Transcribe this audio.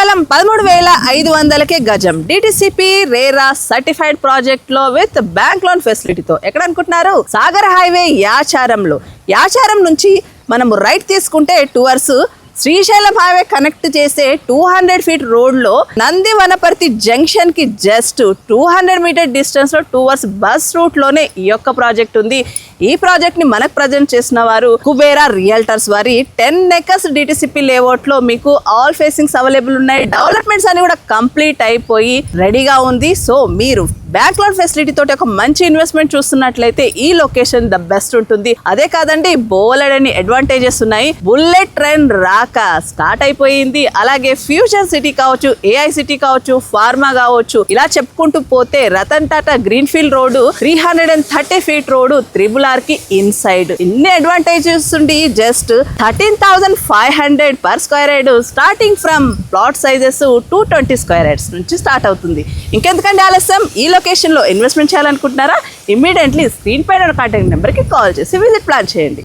కేవలం 13,500కే గజం DTCP RERA certified project లో విత్ బ్యాంక్ లోన్ ఫెసిలిటీతో. ఎక్కడ అనుకుంటున్నారు? సాగర్ హైవే యాచారం నుంచి మనము రైట్ తీసుకుంటే టువర్స్ శ్రీశైలం హైవే కనెక్ట్ చేసే 200 ఫీట్ రోడ్ లో నంది వనపర్తి జంక్షన్ కి జస్ట్ 200 మీటర్ డిస్టెన్స్ లో టువర్స్ బస్ రూట్ లోనే ఈ యొక్క ప్రాజెక్ట్ ఉంది. ఈ ప్రాజెక్ట్ ని మనకు ప్రజెంట్ చేసిన వారు కుబేరా రియల్టర్స్ వారి 10 acres డిటిసిపి లేఅవుట్ లో మీకు ఆల్ ఫేసింగ్స్ అవైలబుల్ ఉన్నాయి. డెవలప్మెంట్స్ అని కూడా కంప్లీట్ అయిపోయి రెడీగా ఉంది. సో మీరు బ్యాంక్ లోన్ ఫెసిలిటీ తోటి ఒక మంచి ఇన్వెస్ట్మెంట్ చూస్తున్నట్లయితే ఈ లొకేషన్ ద బెస్ట్ ఉంటుంది. అదే కాదండి, బోలెడని అడ్వాంటేజెస్ ఉన్నాయి. బుల్లెట్ ట్రైన్ రాక స్టార్ట్ అయిపోయింది. అలాగే ఫ్యూచర్ సిటీ కావచ్చు, ఏఐ సిటీ కావచ్చు, ఫార్మా కావచ్చు, ఇలా చెప్పుకుంటూ పోతే Ratan Tata green field road 330 feet road triple R కి ఇన్సైడ్ ఇన్ని అడ్వాంటేజెస్ ఉండి just 13,500 per square yard starting from plot sizes 220 square yards నుంచి స్టార్ట్ అవుతుంది. ఇంకెందుకంటే ఆలస్యం, ఈ లొకేషన్ లో ఇన్వెస్ట్మెంట్ చేయాలనుకుంటున్నారా? ఇమ్మీడియట్లీ స్క్రీన్ పైన కాంటాక్ట్ నెంబర్ కి కాల్ చేసి విజిట్ ప్లాన్ చేయండి.